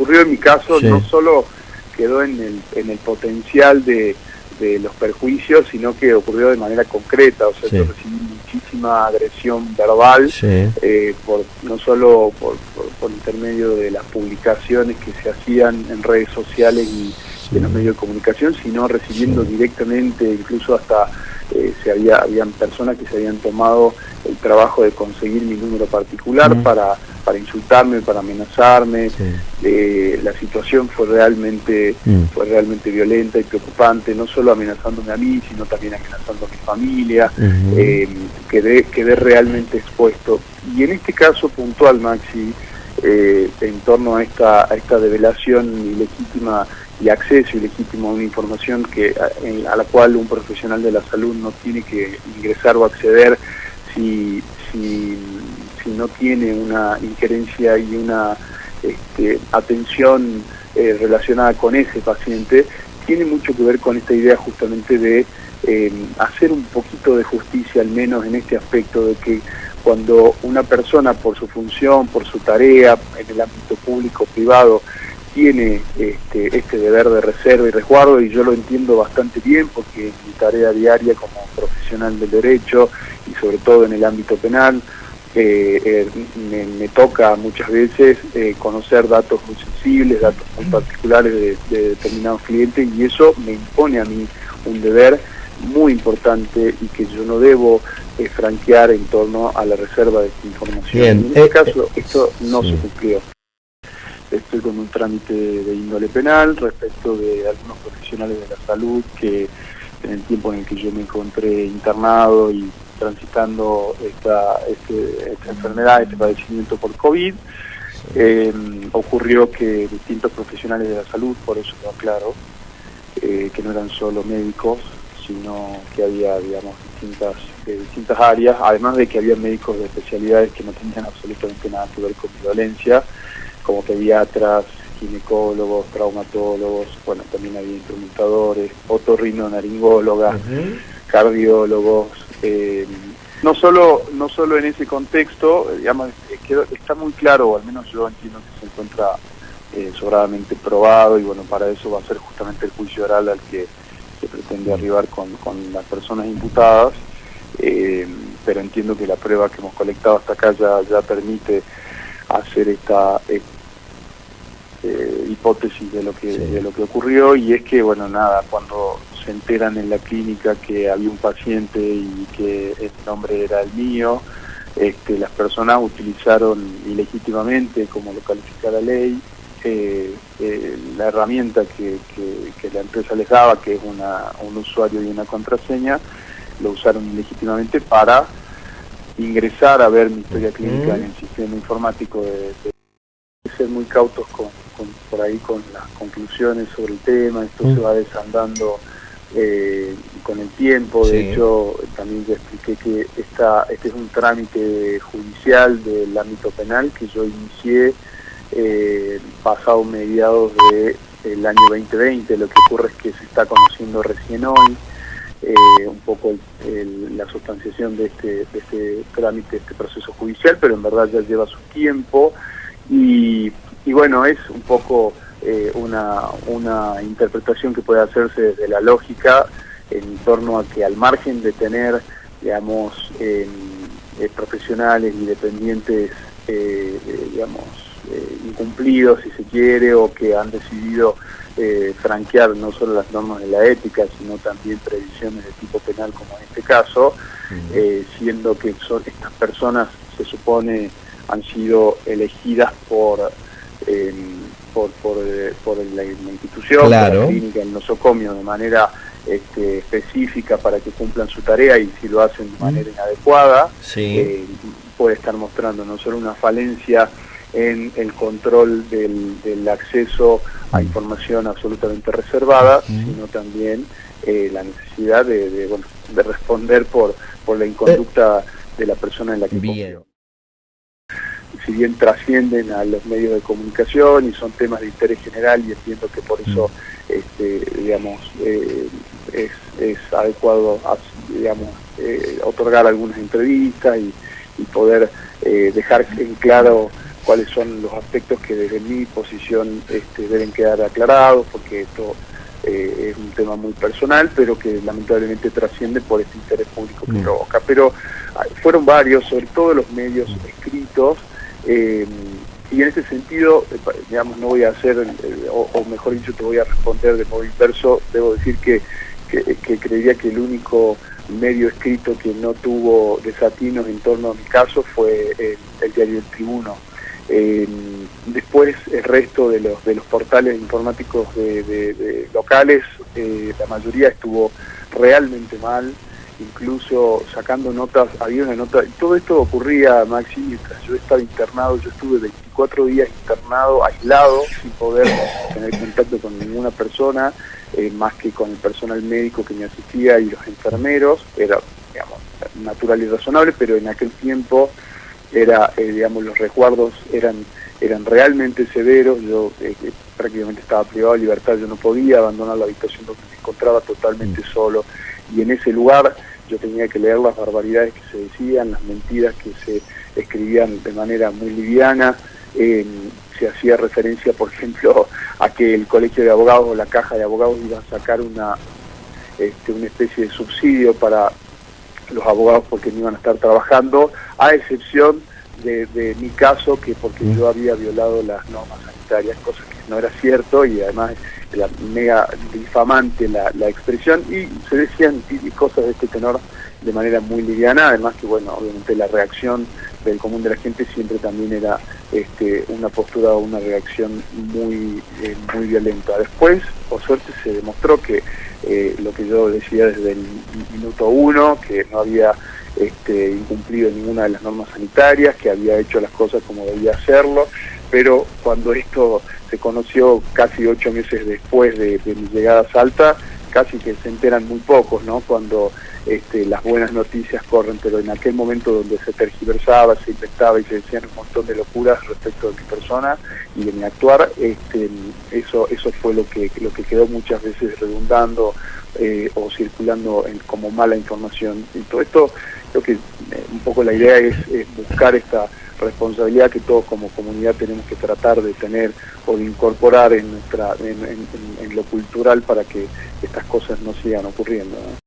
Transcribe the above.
ocurrió en mi caso Sí. no solo quedó en el potencial de los perjuicios, sino que ocurrió de manera concreta. O sea, Sí. yo recibí muchísima agresión verbal, Sí. no solo por intermedio de las publicaciones que se hacían en redes sociales y en los medios de comunicación, sino recibiendo directamente, incluso hasta habían personas que se habían tomado el trabajo de conseguir mi número particular para insultarme, para amenazarme. La situación fue realmente violenta y preocupante, no solo amenazándome a mí, sino también amenazando a mi familia. Quedé realmente expuesto. Y en este caso puntual, Maxi, en torno a esta develación ilegítima y acceso ilegítimo a una información a la cual un profesional de la salud no tiene que ingresar o acceder si no tiene una injerencia y una atención relacionada con ese paciente, tiene mucho que ver con esta idea justamente de hacer un poquito de justicia, al menos en este aspecto, de que cuando una persona, por su función, por su tarea en el ámbito público o privado, tiene este deber de reserva y resguardo, y yo lo entiendo bastante bien porque mi tarea diaria como profesional del derecho y sobre todo en el ámbito penal, me toca muchas veces conocer datos muy sensibles, datos muy particulares de determinados clientes, y eso me impone a mí un deber muy importante y que yo no debo franquear en torno a la reserva de esta información. Bien. En este caso esto no se cumplió. Estoy con un trámite de índole penal respecto de algunos profesionales de la salud que en el tiempo en el que yo me encontré internado y transitando esta enfermedad, este padecimiento por COVID, ocurrió que distintos profesionales de la salud, por eso quedó claro, que no eran solo médicos, sino que había, digamos, distintas áreas, además de que había médicos de especialidades que no tenían absolutamente nada que ver con violencia, como pediatras, ginecólogos, traumatólogos, bueno, también había instrumentadores, otorrinolaringólogas, cardiólogos. No solo en ese contexto, digamos, está muy claro, o al menos yo entiendo que se encuentra sobradamente probado, y bueno, para eso va a ser justamente el juicio oral al que se pretende arribar con las personas imputadas, pero entiendo que la prueba que hemos colectado hasta acá ya permite hacer esta hipótesis de lo que ocurrió, y es que, bueno, nada, cuando se enteran en la clínica que había un paciente y que el nombre era el mío, las personas utilizaron ilegítimamente, como lo califica la ley, la herramienta que la empresa les daba, que es un usuario y una contraseña, lo usaron ilegítimamente para ingresar a ver mi historia clínica en el sistema informático de ser muy cautos por ahí con las conclusiones sobre el tema. Esto se va desandando con el tiempo. De hecho, también ya expliqué que este es un trámite judicial del ámbito penal que yo inicié pasado mediados del año 2020. Lo que ocurre es que se está conociendo recién hoy un poco la sustanciación de este trámite, este proceso judicial, pero en verdad ya lleva su tiempo. Y bueno, es un poco una interpretación que puede hacerse desde la lógica en torno a que, al margen de tener, digamos, profesionales y dependientes, digamos, incumplidos, si se quiere, o que han decidido franquear no solo las normas de la ética, sino también previsiones de tipo penal, como en este caso, siendo que estas personas, se supone, han sido elegidas por la institución, por la clínica, el nosocomio, de manera específica para que cumplan su tarea, y si lo hacen de manera inadecuada, puede estar mostrando no solo una falencia en el control del acceso a información absolutamente reservada, sino también la necesidad de responder por la inconducta de la persona en la que confía. Si bien trascienden a los medios de comunicación y son temas de interés general, y entiendo que por eso digamos, es adecuado, digamos, otorgar algunas entrevistas y poder dejar en claro cuáles son los aspectos que desde mi posición deben quedar aclarados, porque esto es un tema muy personal, pero que lamentablemente trasciende por este interés público que provoca. Pero fueron varios, sobre todo los medios escritos, y en ese sentido, digamos, no voy a hacer, o mejor dicho, te voy a responder de modo inverso. Debo decir que creería que el único medio escrito que no tuvo desatinos en torno a mi caso fue el diario El Tribuno. Después el resto de los portales informáticos de locales, la mayoría estuvo realmente mal, incluso sacando notas. Había una nota, todo esto ocurría, Maxi, mientras yo estaba internado. Yo estuve 24 días internado, aislado, sin poder tener contacto con ninguna persona, más que con el personal médico que me asistía y los enfermeros. Era, digamos, natural y razonable, pero en aquel tiempo era, digamos, los resguardos eran realmente severos. Yo prácticamente estaba privado de libertad, yo no podía abandonar la habitación donde me encontraba, totalmente solo, y en ese lugar yo tenía que leer las barbaridades que se decían, las mentiras que se escribían de manera muy liviana. Se hacía referencia, por ejemplo, a que el colegio de abogados o la caja de abogados iba a sacar una especie de subsidio para los abogados porque no iban a estar trabajando, a excepción de mi caso, que porque yo había violado las normas sanitarias, cosa que no era cierto, y además era mega difamante la expresión, y se decían cosas de este tenor de manera muy liviana. Además que, bueno, obviamente la reacción del común de la gente siempre también era una postura o una reacción muy violenta. Después, por suerte, se demostró que lo que yo decía desde el minuto uno, que no había incumplido ninguna de las normas sanitarias, que había hecho las cosas como debía hacerlo. Pero cuando esto se conoció casi 8 meses después de mi llegada a Salta, casi que se enteran muy pocos, ¿no? Cuando las buenas noticias corren, pero en aquel momento donde se tergiversaba, se inventaba y se decían un montón de locuras respecto de mi persona y de mi actuar, eso fue lo que quedó muchas veces redundando o circulando como mala información. Y todo esto, creo que un poco la idea es buscar esta responsabilidad que todos como comunidad tenemos que tratar de tener o de incorporar en lo cultural para que estas cosas no sigan ocurriendo, ¿no?